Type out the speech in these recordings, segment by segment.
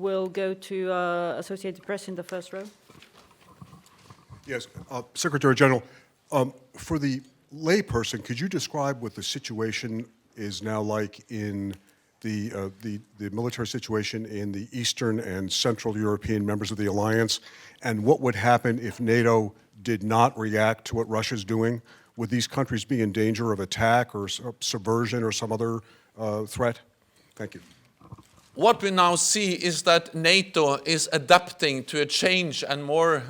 will go to Associated Press in the first row. Yes, Secretary General, for the layperson, could you describe what the situation is now like in the military situation in the Eastern and Central European members of the alliance, and what would happen if NATO did not react to what Russia's doing? Would these countries be in danger of attack or subversion or some other threat? Thank you. What we now see is that NATO is adapting to a changed and more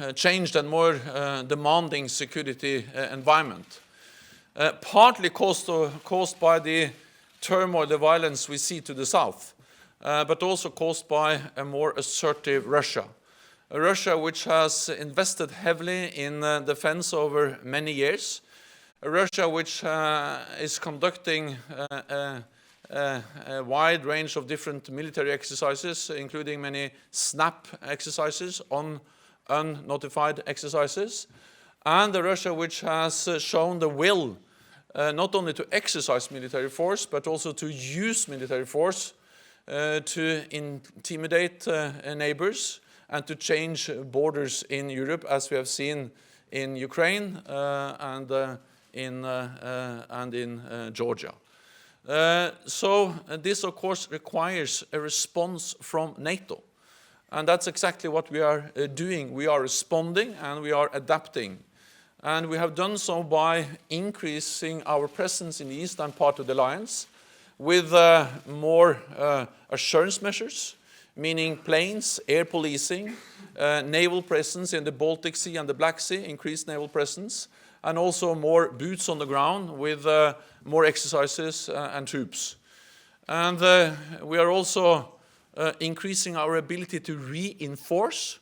demanding security environment, partly caused by the turmoil, the violence we see to the south, but also caused by a more assertive Russia. A Russia which has invested heavily in defense over many years, a Russia which is conducting a wide range of different military exercises, including many SNAP exercises, unnotified exercises, and a Russia which has shown the will not only to exercise military force, but also to use military force to intimidate neighbors and to change borders in Europe, as we have seen in Ukraine and in Georgia. So this, of course, requires a response from NATO. And that's exactly what we are doing. We are responding and we are adapting. And we have done so by increasing our presence in the eastern part of the alliance with more assurance measures, meaning planes, air policing, naval presence in the Baltic Sea and the Black Sea, increased naval presence, and also more boots on the ground with more exercises and troops. And we are also increasing our ability to reinforce.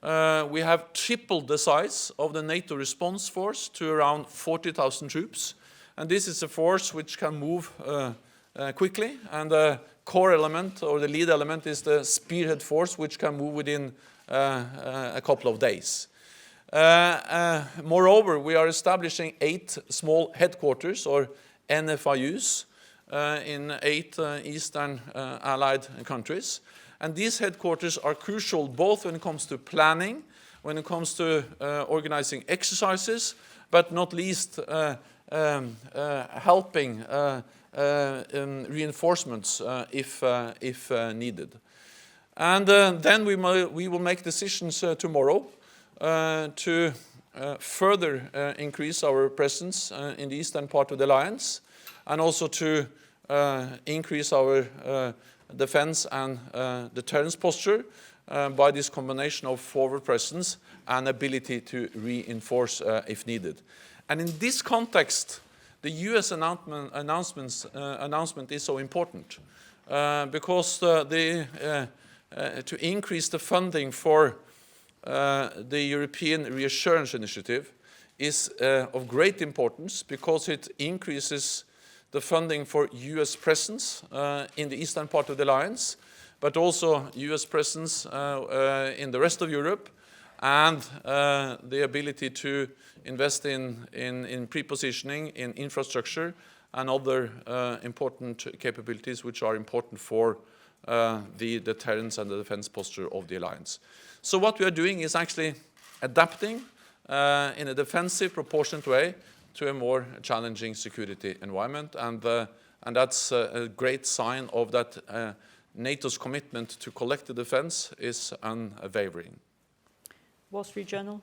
We have tripled the size of the NATO response force to around 40,000 troops. And this is a force which can move quickly. And the core element, or the lead element, is the spearhead force, which can move within a couple of days. Moreover, we are establishing 8 small headquarters, or NFIUs, in 8 Eastern Allied countries. And these headquarters are crucial both when it comes to planning, when it comes to organizing exercises, but not least helping reinforcements if needed. And then we will make decisions tomorrow to further increase our presence in the eastern part of the alliance, and also to increase our defense and deterrence posture by this combination of forward presence and ability to reinforce if needed. And in this context, the US announcement is so important because to increase the funding for the European Reassurance Initiative is of great importance because it increases the funding for US presence in the eastern part of the alliance, but also US presence in the rest of Europe, and the ability to invest in pre-positioning, in infrastructure, and other important capabilities which are important for the deterrence and the defense posture of the alliance. So what we are doing is actually adapting in a defensive, proportionate way to a more challenging security environment, and that's a great sign of that NATO's commitment to collective defense is unwavering. Wall Street Journal.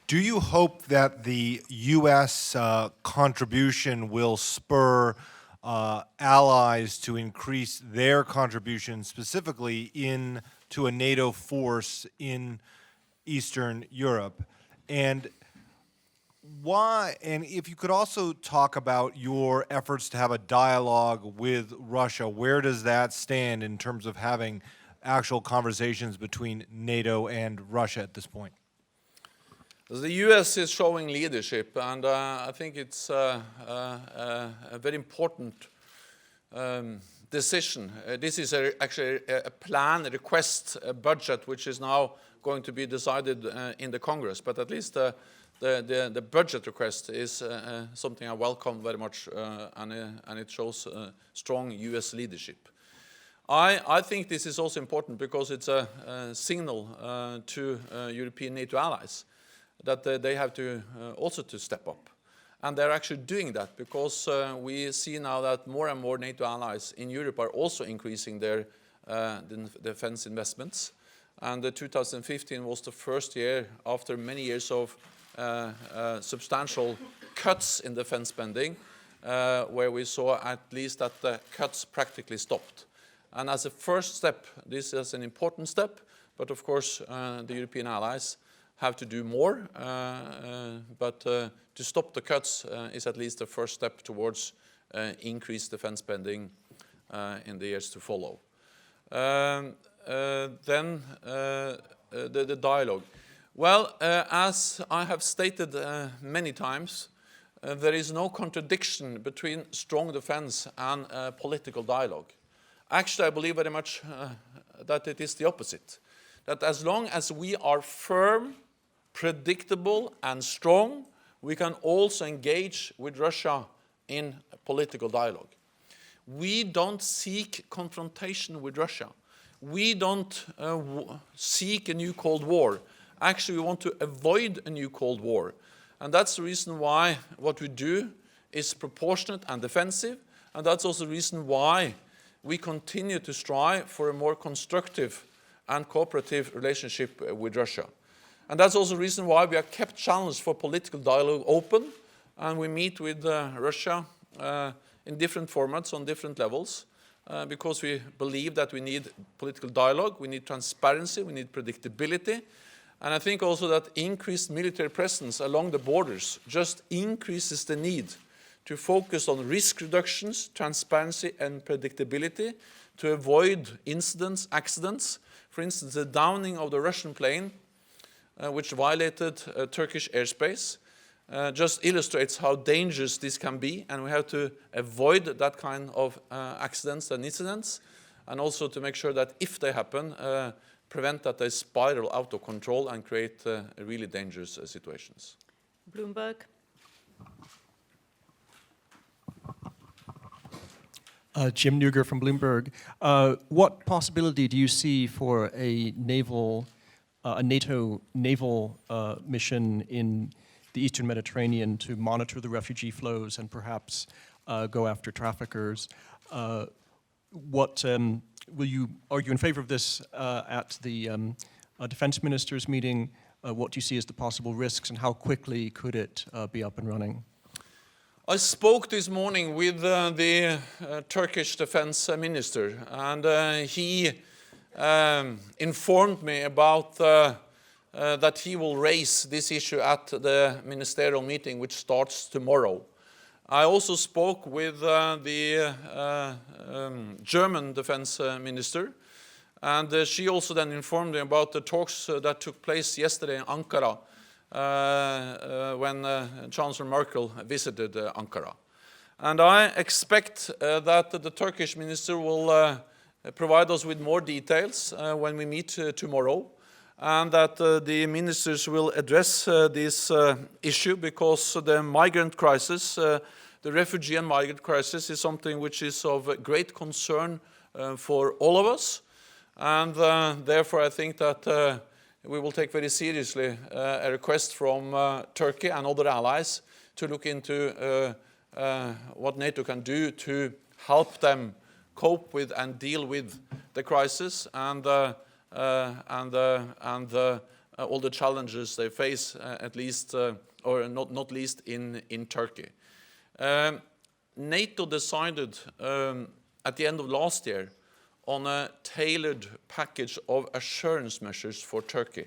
Do you hope that the U.S. contribution will spur allies to increase their contribution specifically to a NATO force in Eastern Europe? And why, and if you could also talk about your efforts to have a dialogue with Russia, where does that stand in terms of having actual conversations between NATO and Russia at this point? The US is showing leadership, and I think it's a very important decision. This is actually a plan, a request, a budget, which is now going to be decided in the Congress, but at least the budget request is something I welcome very much, and it shows strong US leadership. I think this is also important because it's a signal to European NATO allies that they have to also to step up. And they're actually doing that because we see now that more and more NATO allies in Europe are also increasing their defense investments. And 2015 was the first year after many years of substantial cuts in defense spending, where we saw at least that the cuts practically stopped. And as a first step, this is an important step, but of course the European allies have to do more, but to stop the cuts is at least the first step towards increased defense spending in the years to follow. Then the dialogue. Well, as I have stated many times, there is no contradiction between strong defense and political dialogue. Actually, I believe very much that it is the opposite. That as long as we are firm, predictable, and strong, we can also engage with Russia in political dialogue. We don't seek confrontation with Russia. We don't seek a new Cold War. Actually, we want to avoid a new Cold War. And that's the reason why what we do is proportionate and defensive. And that's also the reason why we continue to strive for a more constructive and cooperative relationship with Russia. And that's also the reason why we have kept channels for political dialogue open. And we meet with Russia in different formats on different levels. Because we believe that we need political dialogue, we need transparency, we need predictability. And I think also that increased military presence along the borders just increases the need to focus on risk reductions, transparency and predictability to avoid incidents, accidents. For instance, the downing of the Russian plane, which violated Turkish airspace, just illustrates how dangerous this can be, and we have to avoid that kind of accidents and incidents, and also to make sure that if they happen, prevent that they spiral out of control and create really dangerous situations. Bloomberg. Jim Neuger from Bloomberg. What possibility do you see for a NATO naval mission in the Eastern Mediterranean to monitor the refugee flows and perhaps go after traffickers? Are you in favor of this at the defense ministers meeting? What do you see as the possible risks, and how quickly could it be up and running? I spoke this morning with the Turkish defense minister, and he informed me about that he will raise this issue at the ministerial meeting, which starts tomorrow. I also spoke with the German defense minister, and she also then informed me about the talks that took place yesterday in Ankara when Chancellor Merkel visited Ankara. And I expect that the Turkish minister will provide us with more details when we meet tomorrow, and that the ministers will address this issue, because the migrant crisis, the refugee and migrant crisis, is something which is of great concern for all of us. And therefore I think that we will take very seriously a request from Turkey and other allies to look into what NATO can do to help them cope with and deal with the crisis and all the challenges they face, at least, or not least in Turkey. NATO decided at the end of last year on a tailored package of assurance measures for Turkey.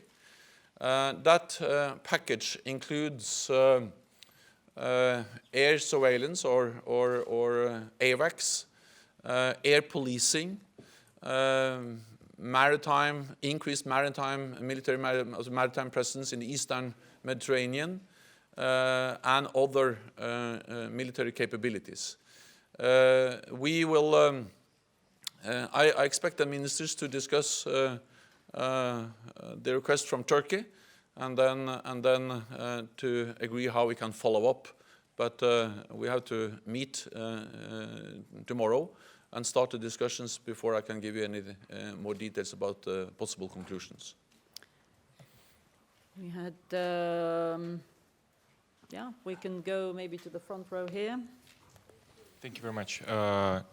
That package includes air surveillance or AWACS, air policing, increased maritime presence in the Eastern Mediterranean, and other military capabilities. We will. I expect the ministers to discuss the request from Turkey, and then to agree how we can follow up. But we have to meet tomorrow, and start the discussions before I can give you any more details about possible conclusions. We had, yeah, we can go maybe to the front row here. Thank you very much.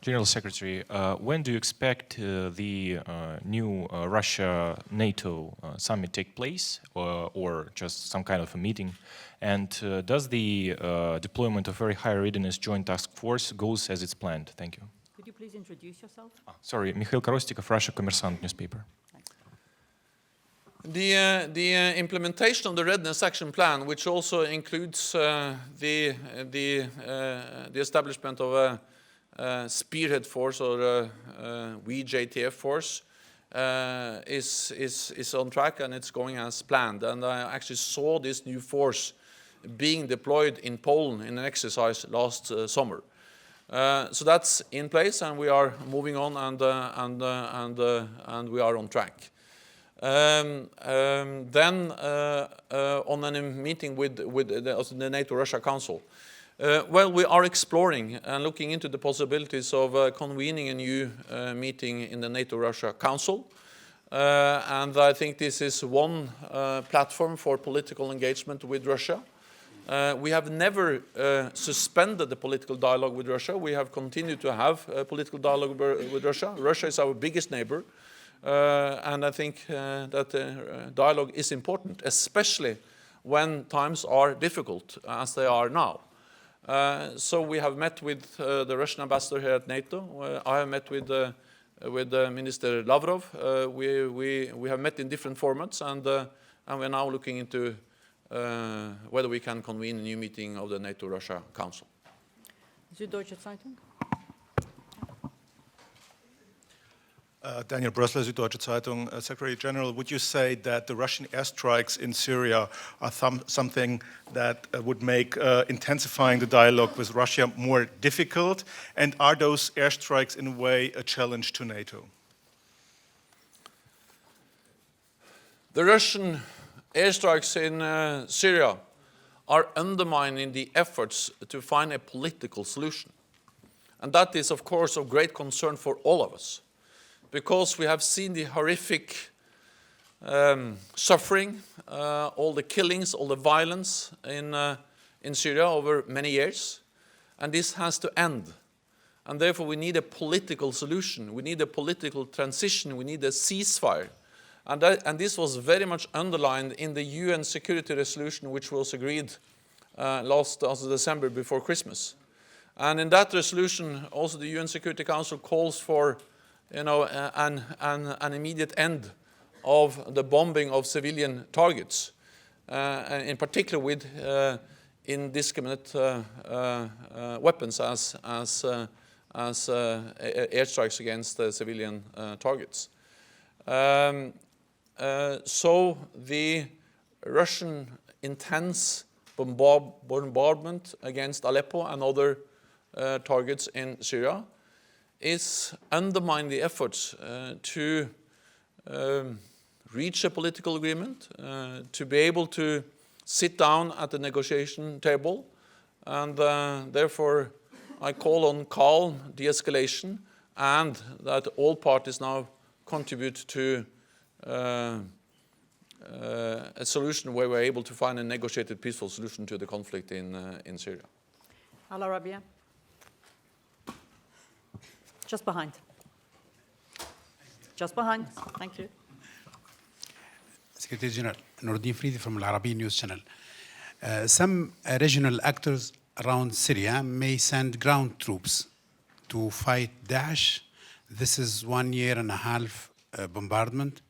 General Secretary, when do you expect the new Russia-NATO summit take place, or just some kind of a meeting? And does the deployment of very high readiness joint task force goes as it's planned? Thank you. Could you please introduce yourself? Sorry, Mikhail Korostikov, Russia Kommersant newspaper. The implementation of the Readiness Action Plan, which also includes the establishment of a spearhead force or a VJTF force, is on track, and it's going as planned. And I actually saw this new force being deployed in Poland in an exercise last summer. So that's in place, and we are moving on, and we are on track. Then on a meeting with the NATO-Russia Council, well, we are exploring and looking into the possibilities of convening a new meeting in the NATO-Russia Council. And I think this is one platform for political engagement with Russia. We have never suspended the political dialogue with Russia. We have continued to have a political dialogue with Russia. Russia is our biggest neighbor. And I think that dialogue is important, especially when times are difficult, as they are now. So we have met with the Russian ambassador here at NATO. I have met with Minister Lavrov. We have met in different formats, and we're now looking into whether we can convene a new meeting of the NATO-Russia Council. Süddeutsche Zeitung. Daniel Brössler, Süddeutsche Zeitung. Secretary General, would you say that the Russian airstrikes in Syria are something that would make intensifying the dialogue with Russia more difficult? And are those airstrikes in a way a challenge to NATO? The Russian airstrikes in Syria are undermining the efforts to find a political solution. And that is, of course, of great concern for all of us, because we have seen the horrific suffering, all the killings, all the violence in Syria over many years. And this has to end. And therefore we need a political solution. We need a political transition. We need a ceasefire. And this was very much underlined in the UN Security Resolution, which was agreed last December before Christmas. And in that resolution, also the UN Security Council calls for an immediate end of the bombing of civilian targets, in particular with indiscriminate weapons as airstrikes against civilian targets. So the Russian intense bombardment against Aleppo and other targets in Syria is undermining the efforts to reach a political agreement, to be able to sit down at the negotiation table, and therefore I call on calm de-escalation, and that all parties now contribute to a solution where we're able to find a negotiated peaceful solution to the conflict in Syria. Al Arabiya. Just behind. Just behind. Thank you. Secretary General, Noordin Fridi from Al Arabiya News Channel. Some regional actors around Syria may send ground troops to fight Daesh. This is 1.5 years bombardment.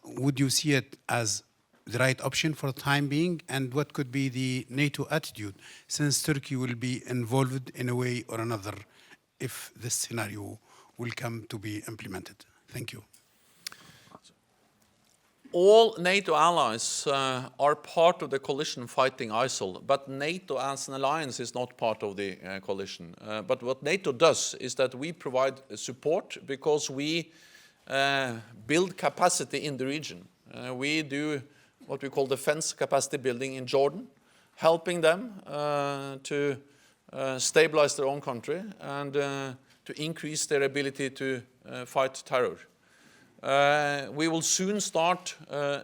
Would you see it as the right option for the time being? And what could be the NATO attitude, since Turkey will be involved in a way or another if this scenario will come to be implemented? Thank you. All NATO allies are part of the coalition fighting ISIL, but NATO as an alliance is not part of the coalition. But what NATO does is that we provide support because we build capacity in the region. We do what we call defense capacity building in Jordan, helping them to stabilize their own country and to increase their ability to fight terror. We will soon start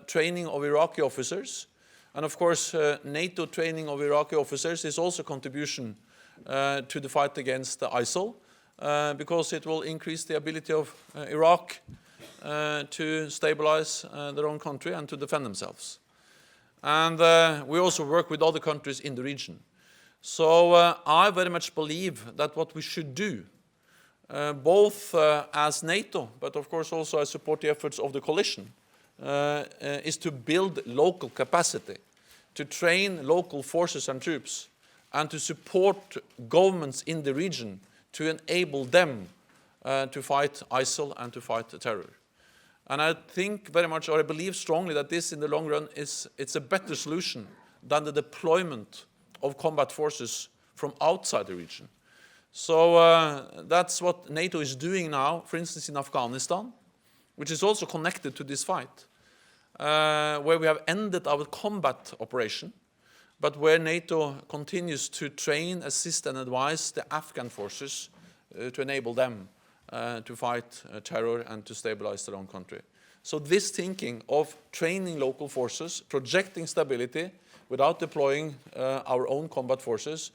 training of Iraqi officers. And of course, NATO training of Iraqi officers is also a contribution to the fight against ISIL, because it will increase the ability of Iraq to stabilize their own country and to defend themselves. And we also work with other countries in the region. So I very much believe that what we should do, both as NATO, but of course also I support the efforts of the coalition, is to build local capacity, to train local forces and troops, and to support governments in the region to enable them to fight ISIL and to fight terror. And I think very much, or I believe strongly, that this in the long run it's a better solution than the deployment of combat forces from outside the region. So that's what NATO is doing now, for instance in Afghanistan, which is also connected to this fight, where we have ended our combat operation, but where NATO continues to train, assist and advise the Afghan forces to enable them to fight terror and to stabilize their own country. So this thinking of training local forces, projecting stability without deploying our own combat forces,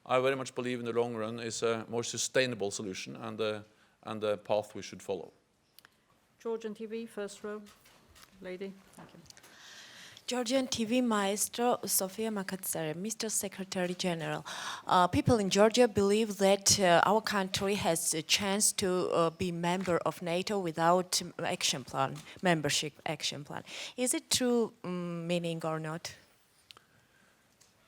I very much believe in the long run is a more sustainable solution and the path we should follow. Georgian TV, first row. Lady, thank you. Georgian TV Maestro Sofia Makatsari, Mr. Secretary General. People in Georgia believe that our country has a chance to be member of NATO without action plan, membership action plan. Is it true meaning or not?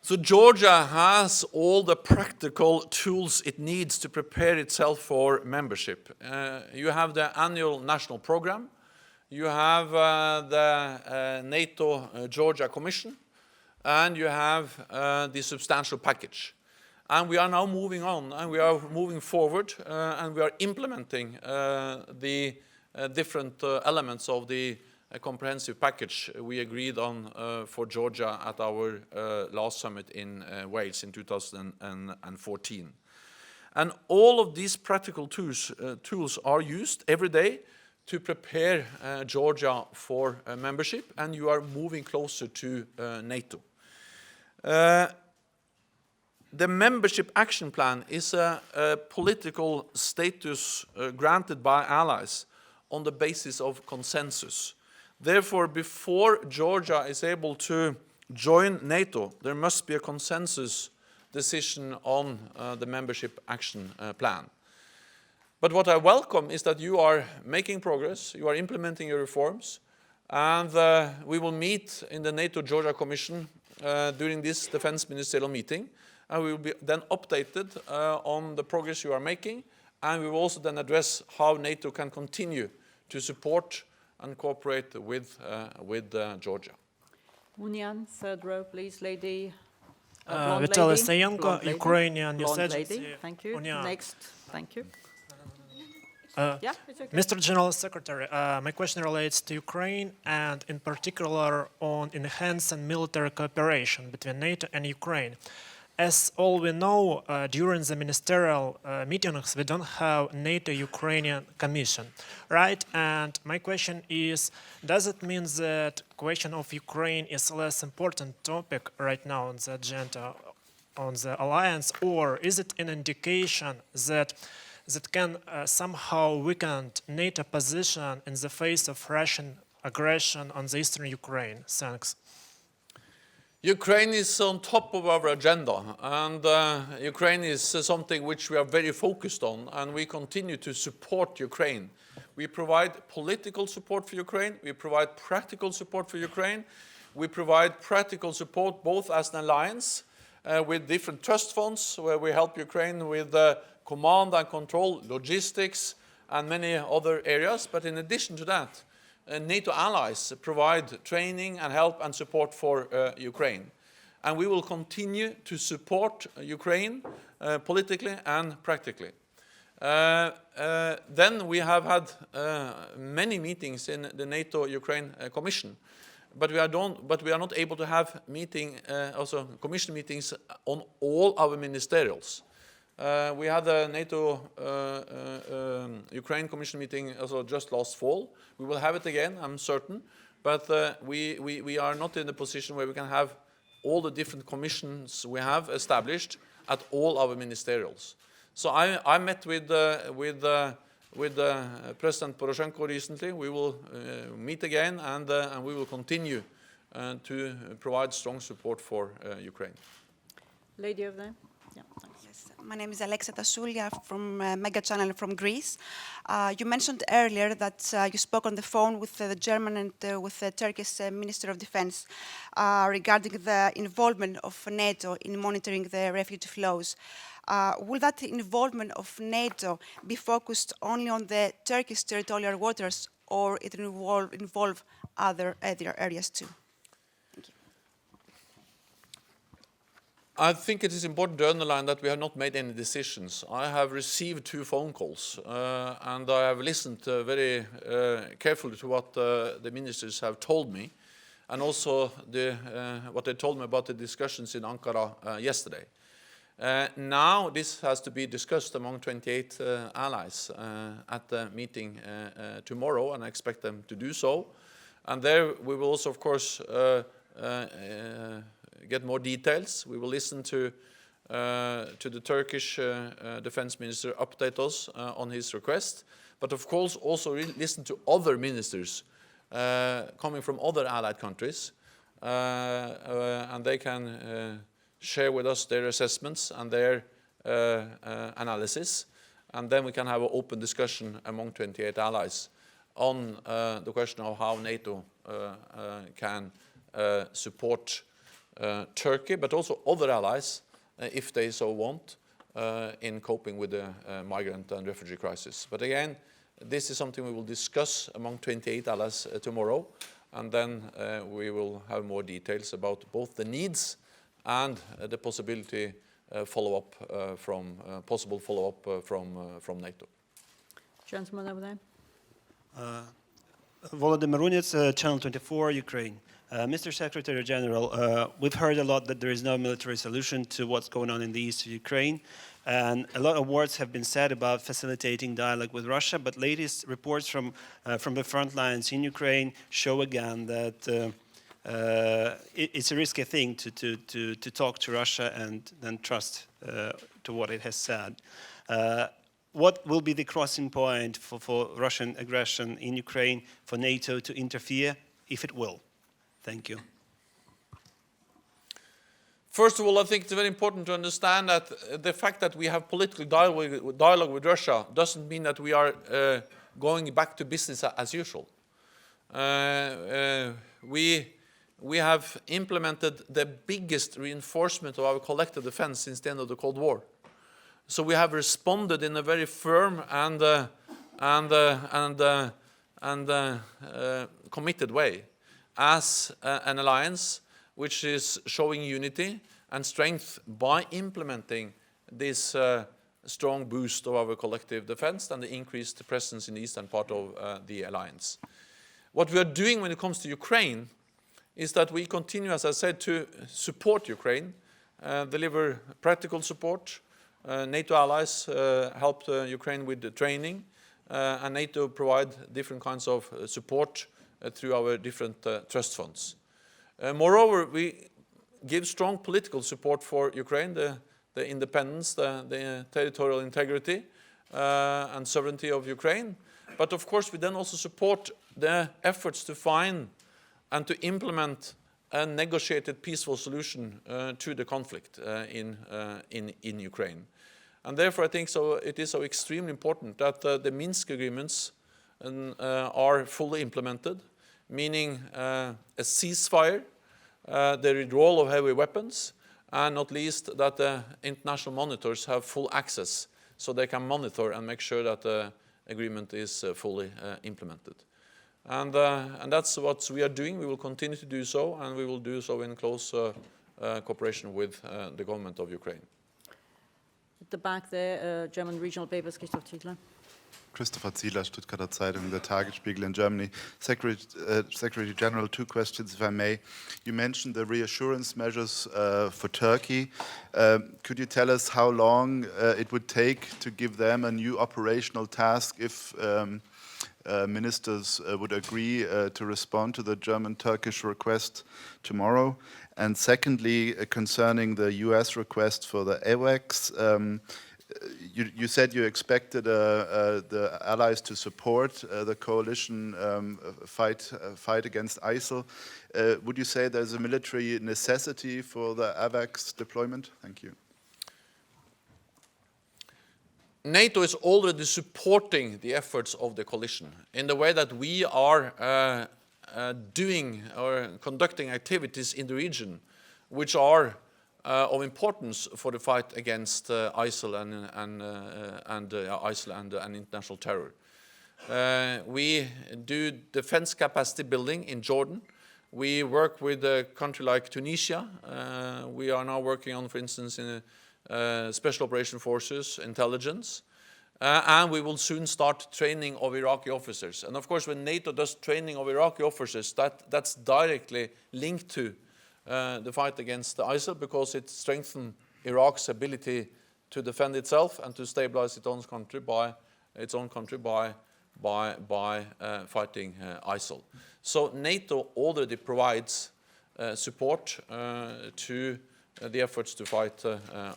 So Georgia has all the practical tools it needs to prepare itself for membership. You have the annual national program. You have the NATO Georgia Commission, and you have the substantial package. And we are now moving on, and we are moving forward, and we are implementing the different elements of the comprehensive package we agreed on for Georgia at our last summit in Wales in 2014. And all of these practical tools are used every day to prepare Georgia for membership, and you are moving closer to NATO. The membership action plan is a political status granted by allies on the basis of consensus. Therefore, before Georgia is able to join NATO, there must be a consensus decision on the membership action plan. But what I welcome is that you are making progress, you are implementing your reforms, and we will meet in the NATO Georgia Commission during this Defense Ministerial meeting, and we will be then updated on the progress you are making, and we will also then address how NATO can continue to support and cooperate with Georgia. Munyan, third row, please, lady. Vitaly Sayenko, Ukrainian News Blonde Agency. lady, thank you. Munyan. Next, thank you. Yeah, it's okay. Mr. General Secretary, my question relates to Ukraine and in particular on enhancing military cooperation between NATO and Ukraine. As all we know, during the ministerial meetings, we don't have NATO-Ukrainian Commission, right? And my question is, does it mean that question of Ukraine is a less important topic right now on the agenda on the alliance, or is it an indication that can somehow weaken NATO position in the face of Russian aggression on the eastern Ukraine? Thanks. Ukraine is on top of our agenda, and Ukraine is something which we are very focused on, and we continue to support Ukraine. We provide political support for Ukraine, we provide practical support for Ukraine, we provide practical support both as an alliance with different trust funds, where we help Ukraine with command and control, logistics, and many other areas. But in addition to that, NATO allies provide training and help and support for Ukraine. And we will continue to support Ukraine politically and practically. Then we have had many meetings in the NATO-Ukraine Commission, but we are not able to have commission meetings on all our ministerials. We had a NATO Ukraine Commission meeting also just last fall. We will have it again, I'm certain, but we are not in the position where we can have all the different commissions we have established at all our ministerials. So I met with President Poroshenko recently. We will meet again, and we will continue to provide strong support for Ukraine. Lady over there. Yeah, thanks. Yes, my name is Alexa Tasoulia from Mega Channel from Greece. You mentioned earlier that you spoke on the phone with the German and with the Turkish Minister of Defense regarding the involvement of NATO in monitoring the refugee flows. Will that involvement of NATO be focused only on the Turkish territorial waters, or it will involve other areas too? Thank you. I think it is important to underline that we have not made any decisions. I have received 2 phone calls, and I have listened very carefully to what the ministers have told me, and also what they told me about the discussions in Ankara yesterday. Now this has to be discussed among 28 allies at the meeting tomorrow, and I expect them to do so. And there we will also, of course, get more details. We will listen to the Turkish defense minister update us on his request, but of course also listen to other ministers coming from other allied countries, and they can share with us their assessments and their analysis, and then we can have an open discussion among 28 allies on the question of how NATO can support Turkey, but also other allies, if they so want, in coping with the migrant and refugee crisis. But again, this is something we will discuss among 28 allies tomorrow, and then we will have more details about both the needs and the possible follow-up from NATO. Gentleman over there. Volodymyr Runets, Channel 24, Ukraine. Mr. Secretary General, we've heard a lot that there is no military solution to what's going on in the east of Ukraine, and a lot of words have been said about facilitating dialogue with Russia, but latest reports from the front lines in Ukraine show again that it's a risky thing to talk to Russia and then trust to what it has said. What will be the crossing point for Russian aggression in Ukraine, for NATO to interfere, if it will? Thank you. First of all, I think it's very important to understand that the fact that we have political dialogue with Russia doesn't mean that we are going back to business as usual. We have implemented the biggest reinforcement of our collective defense since the end of the Cold War. So we have responded in a very firm and committed way as an alliance which is showing unity and strength by implementing this strong boost of our collective defense and the increased presence in the eastern part of the alliance. What we are doing when it comes to Ukraine is that we continue, as I said, to support Ukraine, deliver practical support. NATO allies helped Ukraine with the training, and NATO provide different kinds of support through our different trust funds. Moreover, we give strong political support for Ukraine, the independence, the territorial integrity and sovereignty of Ukraine. But of course, we then also support the efforts to find and to implement a negotiated peaceful solution to the conflict in Ukraine. And therefore, I think it is so extremely important that the Minsk agreements are fully implemented, meaning a ceasefire, the withdrawal of heavy weapons, and not least that the international monitors have full access so they can monitor and make sure that the agreement is fully implemented. And that's what we are doing. We will continue to do so, and we will do so in close cooperation with the government of Ukraine. At the back there, German regional papers, Christoph Ziegler. Christopher Zieler, Stuttgarter Zeitung, the Tagesspiegel in Germany. Secretary General, 2 questions, if I may. You mentioned the reassurance measures for Turkey. Could you tell us how long it would take to give them a new operational task if ministers would agree to respond to the German-Turkish request tomorrow? And secondly, concerning the US request for the AWACS, you said you expected the allies to support the coalition fight against ISIL. Would you say there's a military necessity for the AWACS deployment? Thank you. NATO is already supporting the efforts of the coalition in the way that we are doing or conducting activities in the region which are of importance for the fight against ISIL and international terror. We do defense capacity building in Jordan. We work with a country like Tunisia. We are now working on, for instance, in Special Operation Forces, intelligence. And we will soon start training of Iraqi officers. And of course, when NATO does training of Iraqi officers, that's directly linked to the fight against ISIL, because it strengthens Iraq's ability to defend itself and to stabilize its own country by fighting ISIL. So NATO already provides support to the efforts to fight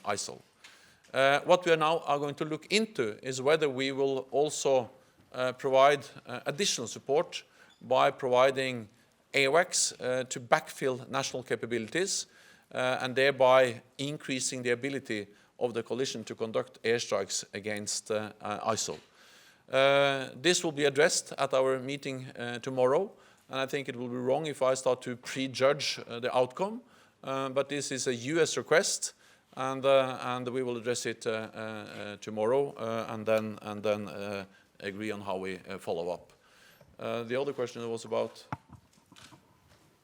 ISIL. What we are now going to look into is whether we will also provide additional support by providing AWACS to backfill national capabilities and thereby increasing the ability of the coalition to conduct airstrikes against ISIL. This will be addressed at our meeting tomorrow, and I think it will be wrong if I start to prejudge the outcome, but this is a US request, and we will address it tomorrow and then agree on how we follow up. The other question was about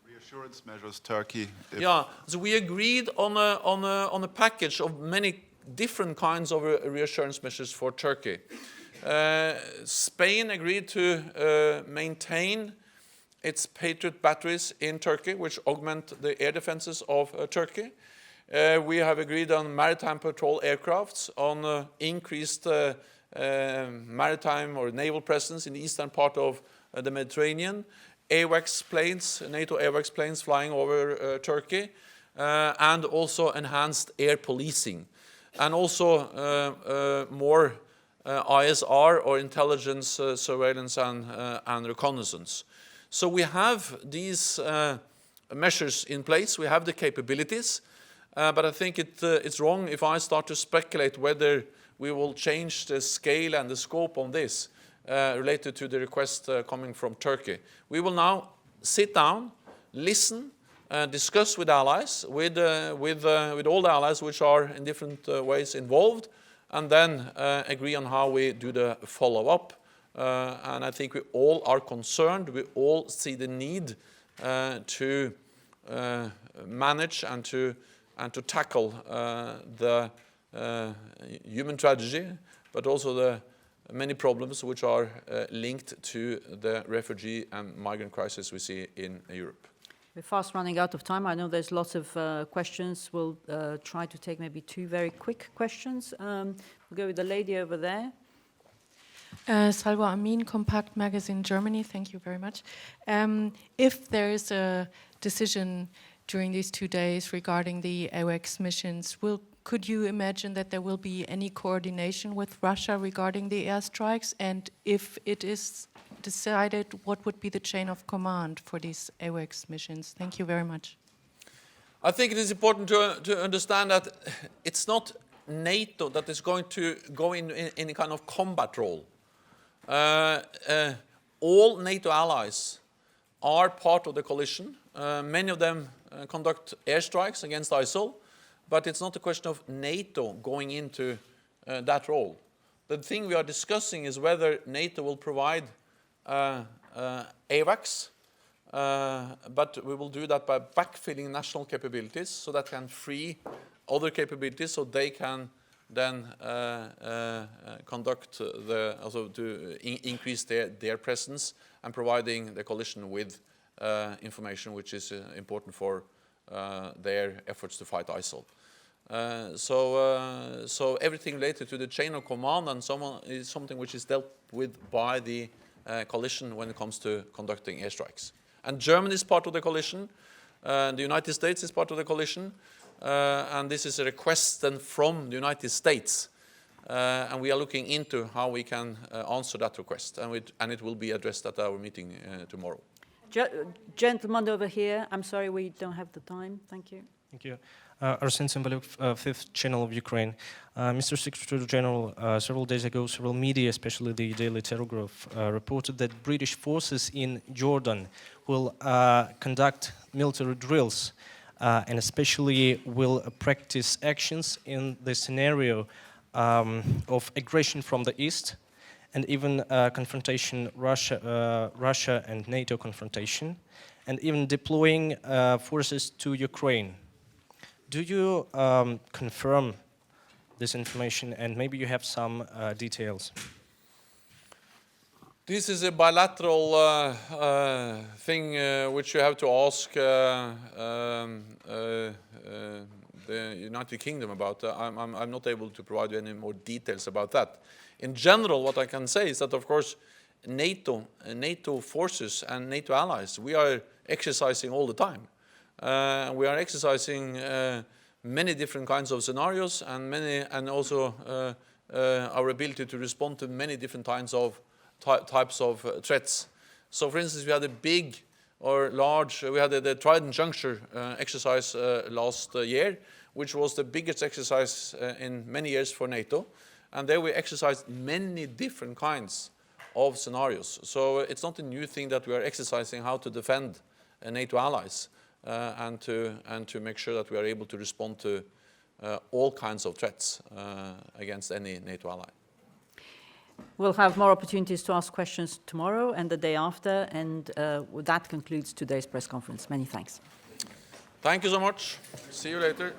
reassurance measures, Turkey. Yeah, so we agreed on a package of many different kinds of reassurance measures for Turkey. Spain agreed to maintain its Patriot batteries in Turkey, which augment the air defenses of Turkey. We have agreed on maritime patrol aircrafts, on increased maritime or naval presence in the eastern part of the Mediterranean, AWACS planes, NATO AWACS planes flying over Turkey, and also enhanced air policing, and also more ISR or intelligence, surveillance and reconnaissance. So we have these measures in place, we have the capabilities, but I think it's wrong if I start to speculate whether we will change the scale and the scope on this related to the request coming from Turkey. We will now sit down, listen, discuss with allies, with all the allies which are in different ways involved, and then agree on how we do the follow-up. And I think we all are concerned, we all see the need to manage and to tackle the human tragedy, but also the many problems which are linked to the refugee and migrant crisis we see in Europe. We're fast running out of time. I know there's lots of questions. We'll try to take maybe 2 very quick questions. We'll go with the lady over there. Salwa Amin, Compact Magazine, Germany. Thank you very much. If there is a decision during these 2 days regarding the AWACS missions, could you imagine that there will be any coordination with Russia regarding the airstrikes? And if it is decided, what would be the chain of command for these AWACS missions? Thank you very much. I think it is important to understand that it's not NATO that is going to go in a kind of combat role. All NATO allies are part of the coalition. Many of them conduct airstrikes against ISIL, but it's not a question of NATO going into that role. The thing we are discussing is whether NATO will provide AWACS, but we will do that by backfilling national capabilities so that can free other capabilities so they can then conduct also to increase their presence and providing the coalition with information which is important for their efforts to fight ISIL. So everything related to the chain of command and is something which is dealt with by the coalition when it comes to conducting airstrikes. And Germany is part of the coalition, the United States is part of the coalition, and this is a request then from the United States. And we are looking into how we can answer that request, and it will be addressed at our meeting tomorrow. Gentleman over here, I'm sorry we don't have the time. Thank you. Thank you. Arsen Cymbaluk, 5th Channel of Ukraine. Mr. Secretary General, several days ago, several media, especially the Daily Telegraph, reported that British forces in Jordan will conduct military drills and especially will practice actions in the scenario of aggression from the east and even confrontation, Russia and NATO confrontation, and even deploying forces to Ukraine. Do you confirm this information, and maybe you have some details? This is a bilateral thing which you have to ask the United Kingdom about. I'm not able to provide you any more details about that. In general, what I can say is that, of course, NATO forces and NATO allies, we are exercising all the time. We are exercising many different kinds of scenarios and also our ability to respond to many different types of threats. So, for instance, we had a big or large, we had the Trident Juncture exercise last year, which was the biggest exercise in many years for NATO. And there we exercised many different kinds of scenarios. So it's not a new thing that we are exercising how to defend NATO allies and to make sure that we are able to respond to all kinds of threats against any NATO ally. We'll have more opportunities to ask questions tomorrow and the day after, and that concludes today's press conference. Many thanks. Thank you so much. See you later.